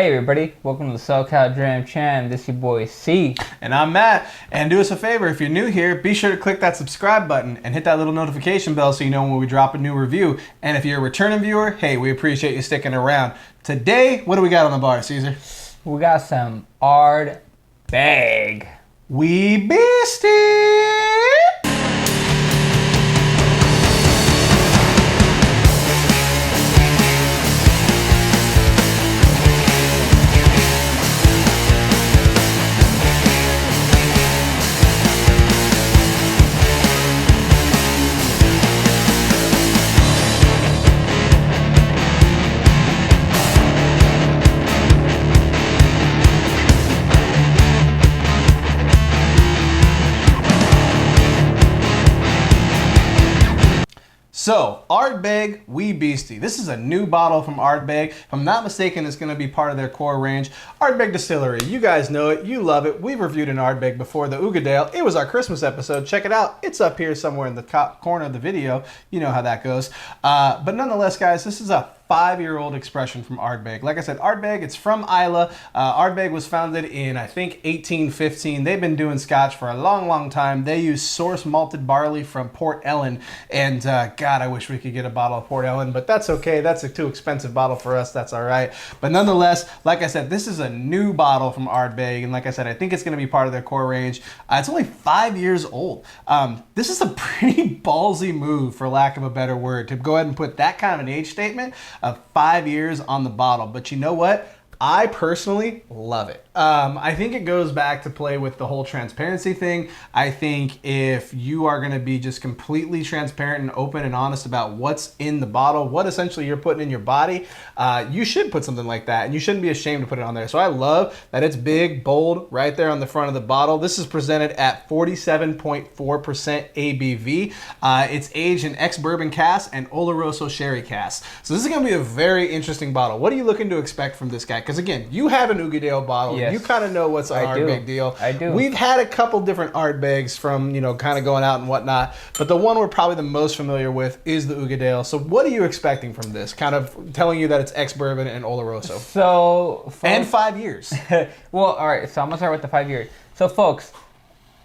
Hey everybody, welcome to the socaldramtram. This is your boy C. And I'm Matt. And do us a favor, if you're new here, be sure to click that subscribe button and hit that little notification bell so you know when we drop a new review. And if you're a returning viewer, hey, we appreciate you sticking around. Today, what do we got on the bar, Caesar? We got some Ardbeg. We Beastie! So, Ardbeg, We Beastie. This is a new bottle from Ardbeg. If I'm not mistaken, it's going to be part of their core range. Ardbeg Distillery, you guys know it, you love it. We've reviewed an Ardbeg before, the Ugadale. It was our Christmas episode. Check it out. It's up here somewhere in the top corner of the video. You know how that goes. But nonetheless, guys, this is a 5-year-old expression from Ardbeg. Like I said, Ardbeg, it's from Islay. Ardbeg was founded in, I think, 1815. They've been doing Scotch for a long, long time. They use source malted barley from Port Ellen. And God, I wish we could get a bottle of Port Ellen, but that's okay. That's a too expensive bottle for us. That's all right. But nonetheless, like I said, this is a new bottle from Ardbeg. And like I said, I think it's going to be part of their core range. It's only 5 years old. This is a pretty ballsy move, for lack of a better word, to go ahead and put that kind of an age statement of 5 years on the bottle. But you know what? I personally love it. I think it goes back to play with the whole transparency thing. I think if you are going to be just completely transparent and open and honest about what's in the bottle, what essentially you're putting in your body, you should put something like that, and you shouldn't be ashamed to put it on there. So I love that it's big, bold, right there on the front of the bottle. This is presented at 47.4% ABV. It's aged in ex-bourbon cask and Oloroso sherry cask. So this is going to be a very interesting bottle. What are you looking to expect from this guy? Because again, you have an Ugadale bottle. Yes. You kind of know what's an Ardbeg deal. I do. We've had a couple different Ardbegs from, kind of going out and whatnot. But the one we're probably the most familiar with is the Ugadale. So what are you expecting from this? Kind of telling you that it's ex-bourbon and Oloroso. So, and 5 years. Well, all right. So I'm gonna start with the 5 years. So, folks,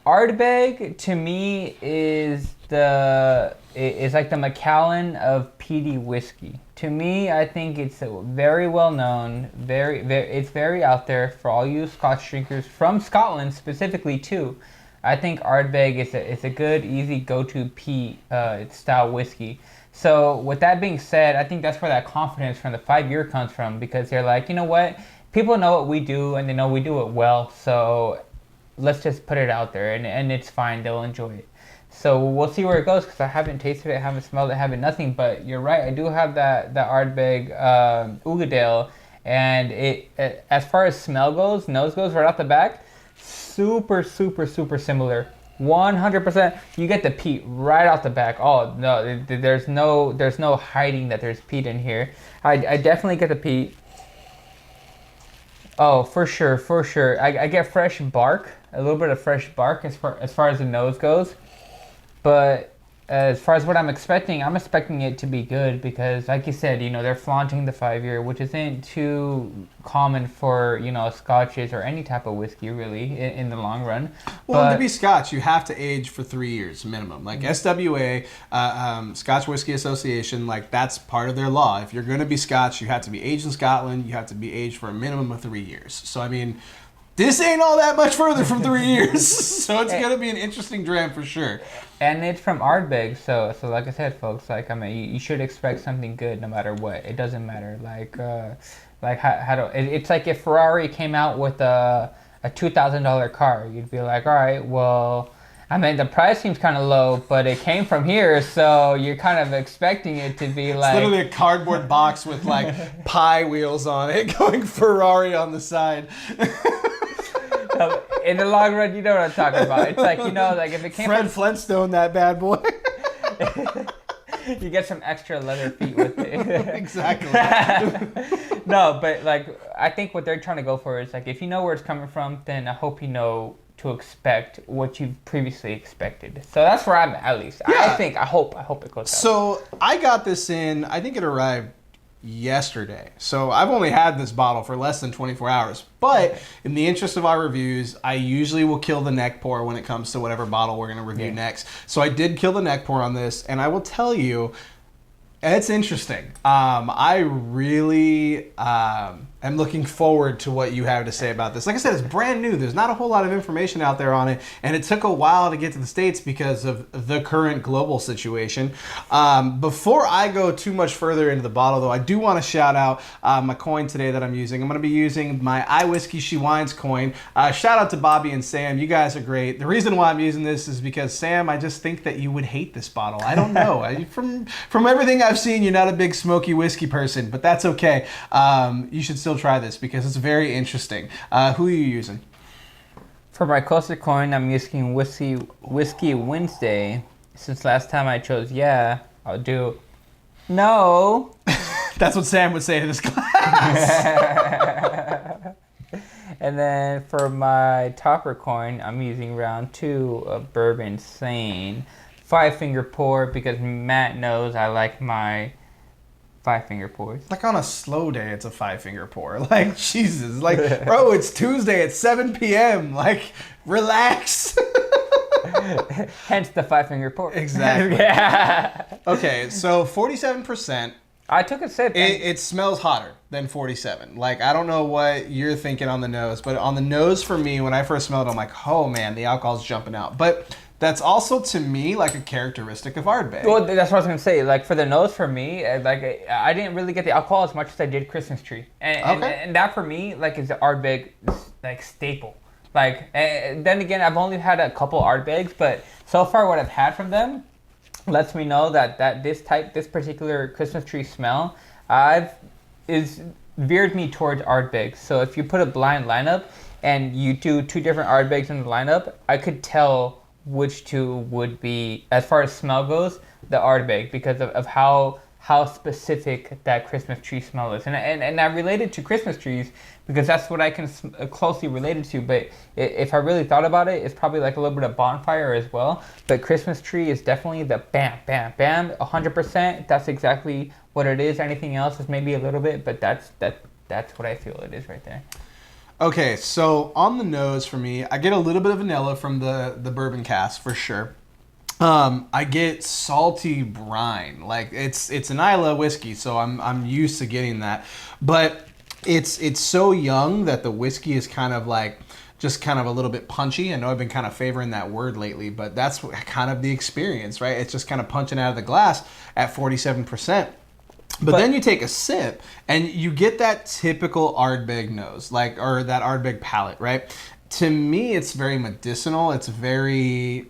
Ardbeg to me is like the Macallan of PD whiskey. To me, I think it's very well known, it's very out there for all you Scotch drinkers from Scotland specifically too. I think Ardbeg is a good, easy go-to peat style whiskey. So with that being said, I think that's where that confidence from the 5 year comes from, because they're like, you know what, people know what we do and they know we do it well, so let's just put it out there and it's fine, they'll enjoy it. So we'll see where it goes, because I haven't tasted it, haven't smelled it, haven't nothing. But you're right, I do have that Ardbeg Ugadale, and it as far as smell goes, nose goes, right off the back, super similar. 100%. You get the peat right off the back. Oh no, there's no hiding that there's peat in here. I definitely get the peat. Oh, for sure. I get fresh bark, a little bit of fresh bark as far as the nose goes. But as far as what I'm expecting it to be good, because like you said, they're flaunting the 5 year, which isn't too common for, Scotches or any type of whiskey really in the long run. Well, to be Scotch, you have to age for 3 years minimum. Like SWA, Scotch Whisky Association, like that's part of their law. If you're going to be Scotch, you have to be aged in Scotland. You have to be aged for a minimum of 3 years. So, I mean, this ain't all that much further from 3 years. So it's going to be an interesting dram for sure. And it's from Ardbeg, so like I said, folks, like, I mean, you should expect something good no matter what. It doesn't matter. It's like if Ferrari came out with a $2,000 car, you'd be like, all right, well, I mean, the price seems kind of low, but it came from here, so you're kind of expecting it to be like... It's literally a cardboard box with, like, pie wheels on it, going Ferrari on the side. In the long run, you know what I'm talking about. It's like, like if it came Fred Flintstone, that bad boy. You get some extra leather feet with it. Exactly. No, but like, I think what they're trying to go for is like, if you know where it's coming from, then I hope you know to expect what you've previously expected. So that's where I'm at least. Yeah. I hope it goes out. So I got this in, I think it arrived yesterday. So I've only had this bottle for less than 24 hours. But in the interest of our reviews, I usually will kill the neck pour when it comes to whatever bottle we're going to review next. So I did kill the neck pour on this, and I will tell you, it's interesting. I really am looking forward to what you have to say about this. Like I said, it's brand new. There's not a whole lot of information out there on it, and it took a while to get to the States because of the current global situation. Before I go too much further into the bottle, though, I do want to shout out my coin today that I'm using. I'm going to be using my I Whiskey She Wines coin. Shout out to Bobby and Sam. You guys are great. The reason why I'm using this is because, Sam, I just think that you would hate this bottle. I don't know. From everything I've seen, you're not a big smoky whiskey person, but that's okay. You should still try this because it's very interesting. Who are you using? For my coaster coin, I'm using Whiskey Wednesday. Since last time I chose I'll do no. That's what Sam would say to this class. And then for my topper coin, I'm using round 2 of Bourbon Sane. 5-finger pour because Matt knows I like my 5-finger pours. Like on a slow day, it's a 5-finger pour. Like, Jesus. Like, bro, it's Tuesday at 7 p.m. Like, relax. Hence the 5-finger pour. Exactly. Yeah. Okay, so 47%. I took a sip. It smells hotter than 47. Like, I don't know what you're thinking on the nose, but on the nose for me, when I first smelled it, I'm like, oh man, the alcohol's jumping out. But that's also, to me, like a characteristic of Ardbeg. Well, that's what I was going to say. Like, for the nose, for me, like, I didn't really get the alcohol as much as I did Christmas tree. And that, for me, like, is the Ardbeg, like, staple. Like, then again, I've only had a couple Ardbegs, but so far what I've had from them lets me know that this particular Christmas tree smell, is veered me towards Ardbeg. So if you put a blind lineup and you do 2 different Ardbegs in the lineup, I could tell which 2 would be, as far as smell goes, the Ardbeg, because of how specific that Christmas tree smell is. And I related to Christmas trees because that's what I can closely relate it to. But if I really thought about it, it's probably like a little bit of bonfire as well. But Christmas tree is definitely the bam, bam, bam, 100%. That's exactly what it is. Anything else is maybe a little bit, but that's what I feel it is right there. Okay, so on the nose for me, I get a little bit of vanilla from the bourbon cask for sure. I get salty brine. Like it's an Islay whiskey, so I'm used to getting that. But it's so young that the whiskey is kind of like just kind of a little bit punchy. I know I've been kind of favoring that word lately, but that's kind of the experience, right? It's just kind of punching out of the glass at 47%. But then you take a sip and you get that typical Ardbeg nose, like, or that Ardbeg palate, right? To me, it's very medicinal. It's very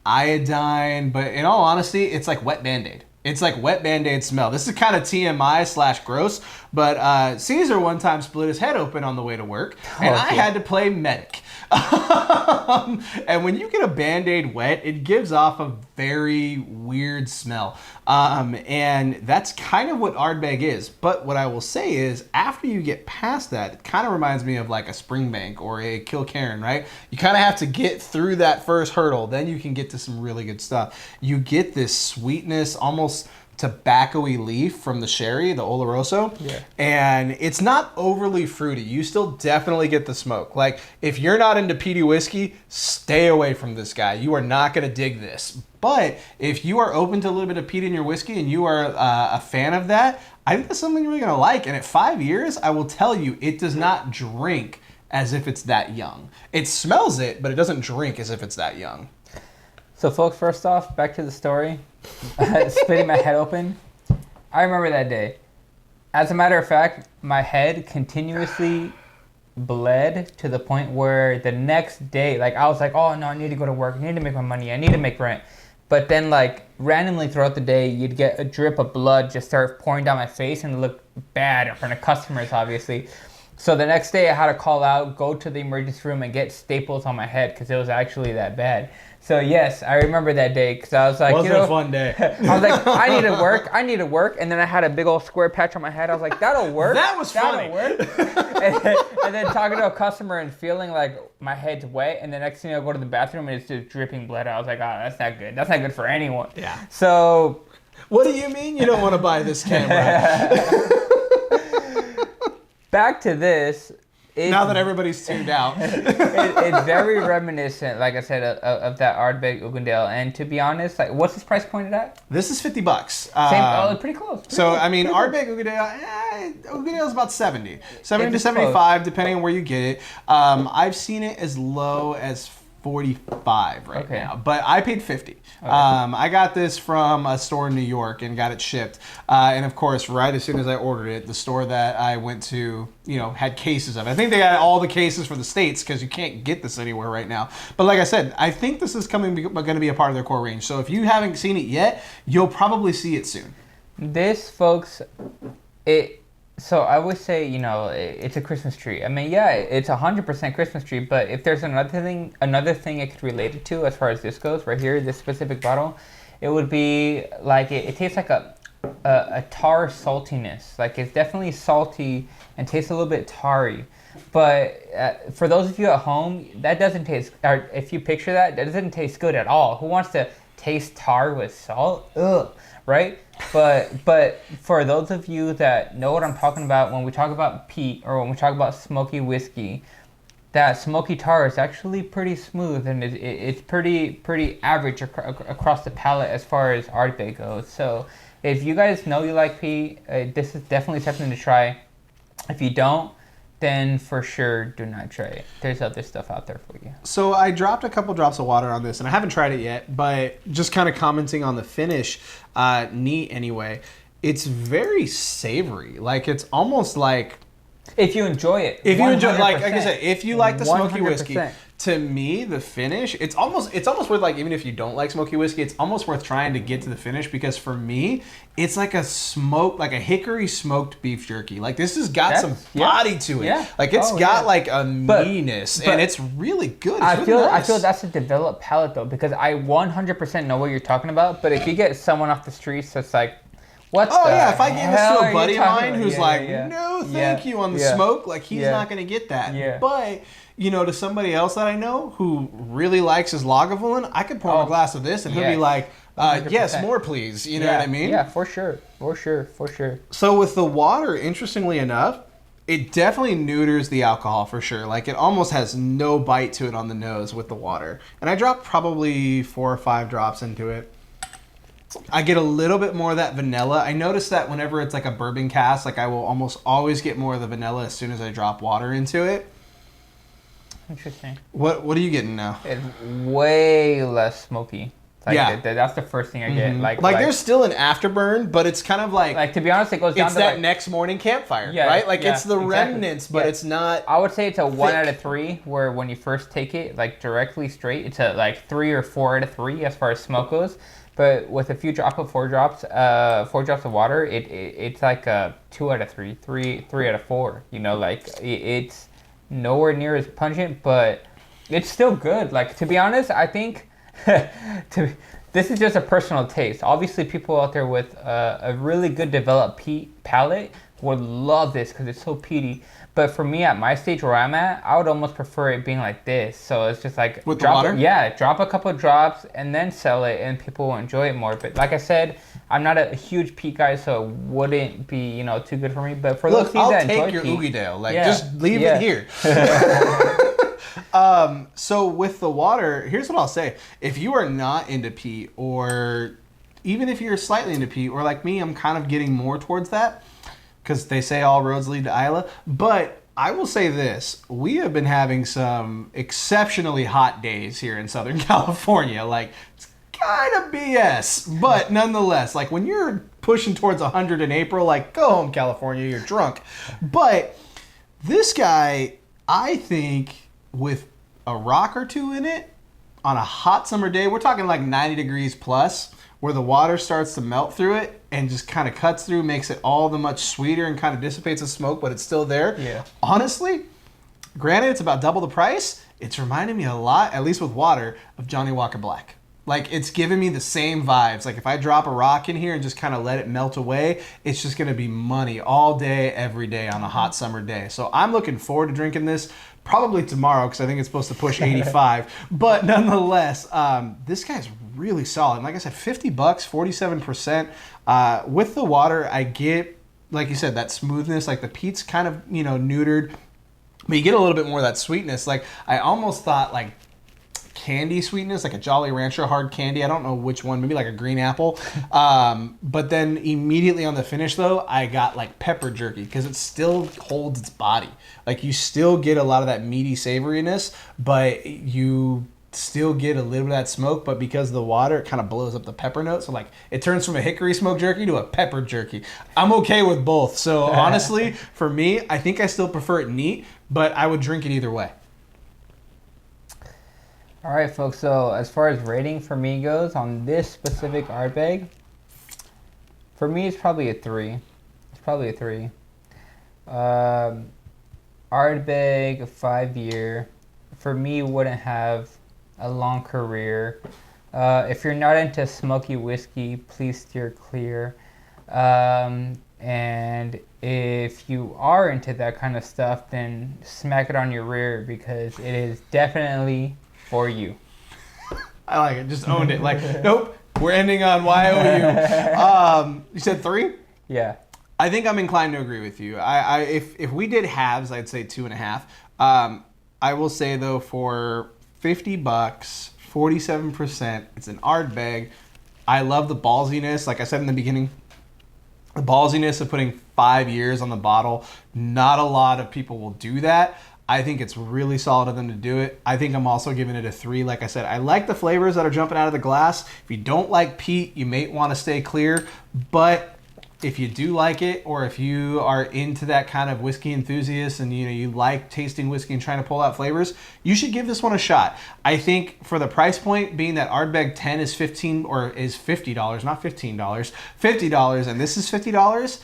iodine, but in all honesty, it's like wet Band-Aid. It's like wet Band-Aid smell. This is kind of TMI/gross, but Caesar one time split his head open on the way to work, and I had to play medic. And when you get a Band-Aid wet, it gives off a very weird smell. And that's kind of what Ardbeg is. But what I will say is, after you get past that, it kind of reminds me of like a Springbank or a Kilcairn, right? You kind of have to get through that first hurdle, then you can get to some really good stuff. You get this sweetness, almost tobacco-y leaf from the sherry, the Oloroso. Yeah. And it's not overly fruity. You still definitely get the smoke. Like, if you're not into peaty whiskey, stay away from this guy. You are not going to dig this. But if you are open to a little bit of peat in your whiskey and you are a fan of that, I think that's something you're really going to like. And at 5 years, I will tell you, it does not drink as if it's that young. It smells it, but it doesn't drink as if it's that young. So, folks, first off, back to the story. Splitting my head open. I remember that day. As a matter of fact, my head continuously bled to the point where the next day, like, I was like, oh, no, I need to go to work. I need to make my money. I need to make rent. But then, like, randomly throughout the day, you'd get a drip of blood just start pouring down my face and it looked bad in front of customers, obviously. So the next day I had to call out, go to the emergency room and get staples on my head because it was actually that bad. So yes, I remember that day because I was like, wasn't a fun day. I was like, I need to work. And then I had a big old square patch on my head. I was like, that'll work. That was funny. That'll work. and then talking to a customer and feeling like my head's wet. And the next thing I go to the bathroom and it's just dripping blood. I was like, oh, that's not good. That's not good for anyone. Yeah. So. What do you mean you don't want to buy this camera? back to this. Now that everybody's tuned out. It's very reminiscent, like I said, of that Ardbeg Ugandale. And to be honest, like, what's this price pointed at? This is $50. Same, pretty close. I mean, Ardbeg Ugandale is about 70 to 75, depending on where you get it. I've seen it as low as 45 right now, but I paid 50. I got this from a store in New York and got it shipped. And of course, right as soon as I ordered it, the store that I went to, had cases of it. I think they got all the cases for the States because you can't get this anywhere right now. But like I said, I think this is going to be a part of their core range. So if you haven't seen it yet, you'll probably see it soon. This, folks, So I would say, it's a Christmas tree. I mean, yeah, it's 100% Christmas tree, but if there's another thing it could relate it to as far as this goes, right here, this specific bottle, it would be like, it tastes like a tar saltiness. Like, it's definitely salty and tastes a little bit tarry. But for those of you at home, that doesn't taste, or if you picture that doesn't taste good at all. Who wants to taste tar with salt? Ugh, right? But for those of you that know what I'm talking about, when we talk about peat or when we talk about smoky whiskey, that smoky tar is actually pretty smooth and it's pretty average across the palate as far as Ardbeg goes. So if you guys know you like peat, this is definitely something to try. If you don't, then for sure do not try it. There's other stuff out there for you. So I dropped a couple drops of water on this, and I haven't tried it yet, but just kind of commenting on the finish, neat anyway. It's very savory. Like, it's almost like... If you enjoy it. If you enjoy, like I said, if you like the smoky 100%. whiskey, to me, the finish, it's almost worth, like, even if you don't like smoky whiskey, it's almost worth trying to get to the finish, because for me, it's like a hickory smoked beef jerky. Like, this has got some body to it. Yeah. Like, it's got like a meatiness, and it's really good. It's I really nice. feel that's a developed palate though, because I 100% know what you're talking about. But if you get someone off the streets that's like, if I gave this to a buddy of mine who's no thank you on the smoke, like, he's not going to get that. Yeah. But, to somebody else that I know who really likes his Lagavulin, I could pour him a glass of this and he'll be like, yes, more please. You know what I mean? Yeah, for sure. So with the water, interestingly enough, it definitely neuters the alcohol for sure. Like, it almost has no bite to it on the nose with the water. And I dropped probably 4 or 5 drops into it. I get a little bit more of that vanilla. I notice that whenever it's like a bourbon cask, like, I will almost always get more of the vanilla as soon as I drop water into it. Interesting. What are you getting now? It's way less smoky. Like, that's the first thing I get. Like there's still an afterburn, but it's kind of like to be honest, it goes down to that next morning campfire, right? Like, it's the remnants, but it's not. I would say it's a 1 out of 3. Where when you first take it, like, directly straight, it's a like 3 or 4 out of 3 as far as smoke goes. But with a few drop of 4 drops of water, it's like a 2 out of 3, 3 out of 4. Like, it's nowhere near as pungent, but it's still good. Like, to be honest, I think this is just a personal taste. Obviously, people out there with a really good developed peat palate would love this because it's so peaty. But for me, at my stage where I'm at, I would almost prefer it being like this. So it's just like with the water? Drop a couple of drops and then sell it, and people will enjoy it more. But like I said, I'm not a huge peat guy, so it wouldn't be too good for me. But for those people that enjoy peat, I'll take your Ugandale. Like, just leave it here. So with the water, here's what I'll say: if you are not into peat, or even if you're slightly into peat, or like me, I'm kind of getting more towards that, because they say all roads lead to Isla. But I will say this: we have been having some exceptionally hot days here in Southern California. Like, it's kind of BS, but nonetheless, like, when you're pushing towards 100 in April, like, go home, California, you're drunk. But this guy, I think, with a rock or two in it, on a hot summer day, we're talking like 90 degrees plus, where the water starts to melt through it and just kind of cuts through, makes it all the much sweeter and kind of dissipates the smoke, but it's still there. Yeah. Honestly, granted, it's about double the price. It's reminding me a lot, at least with water, of Johnny Walker Black. Like, it's giving me the same vibes. Like, if I drop a rock in here and just kind of let it melt away, it's just going to be money all day, every day on a hot summer day. So I'm looking forward to drinking this probably tomorrow, because I think it's supposed to push 85. But nonetheless, this guy's really solid. And like I said, $50, 47%. With the water, I get like you said, that smoothness. Like the peat's kind of, you know, neutered, but you get a little bit more of that sweetness. Like I almost thought like candy sweetness, like a Jolly Rancher hard candy. I don't know which one, maybe like a green apple. But then immediately on the finish though, I got like pepper jerky because it still holds its body. Like you still get a lot of that meaty savoriness, but you still get a little bit of that smoke, but because of the water, it kind of blows up the pepper note. So like it turns from a hickory smoked jerky to a pepper jerky. I'm okay with both. So honestly, for me, I think I still prefer it neat, but I would drink it either way. All right, folks. So as far as rating for me goes on this specific Ardbeg, for me it's probably a 3. It's probably a 3. Ardbeg 5-year for me wouldn't have a long career. If you're not into smoky whiskey, please steer clear. And if you are into that kind of stuff, then smack it on your rear because it is definitely for you. I like it. Just owned it. Like, nope, we're ending on YOU. You said 3? Yeah. I think I'm inclined to agree with you. If we did halves, I'd say 2.5. I will say though, for $50, 47%, it's an Ardbeg. I love the ballsiness. Like I said in the beginning, the ballsiness of putting 5 years on the bottle. Not a lot of people will do that. I think it's really solid of them to do it. I think I'm also giving it a 3. Like I said, I like the flavors that are jumping out of the glass. If you don't like peat, you may want to stay clear. But if you do like it, or if you are into that kind of whiskey enthusiast and you like tasting whiskey and trying to pull out flavors, you should give this one a shot. I think for the price point, being that Ardbeg 10 is $50, not $15, $50, and this is $50,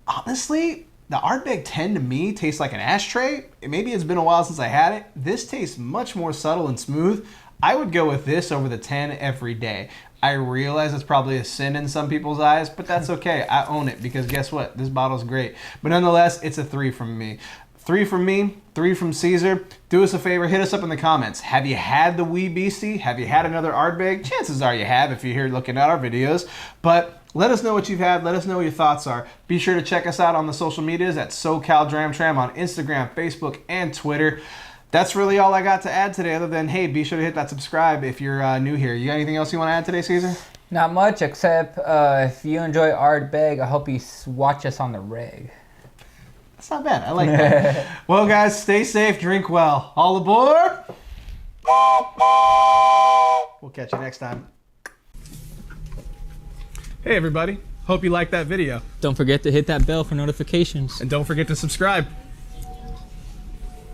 honestly, the Ardbeg 10 to me tastes like an ashtray. Maybe it's been a while since I had it. This tastes much more subtle and smooth. I would go with this over the 10 every day. I realize it's probably a sin in some people's eyes, but that's okay. I own it because guess what? This bottle's great. But nonetheless, it's a 3 from me. 3 from me, 3 from Caesar. Do us a favor, hit us up in the comments. Have you had the wee Beastie? Have you had another Ardbeg? Chances are you have if you're here looking at our videos. But let us know what you've had. Let us know what your thoughts are. Be sure to check us out on the social medias at socaldramtram on Instagram, Facebook, and Twitter. That's really all I got to add today, other than, hey, be sure to hit that subscribe if you're new here. You got anything else you want to add today, Caesar? Not much, except if you enjoy Ardbeg, I hope you watch us on the reg. That's not bad. I like that. Well, guys, stay safe, drink well. All aboard! We'll catch you next time. Hey, everybody. Hope you liked that video. Don't forget to hit that bell for notifications. And don't forget to subscribe.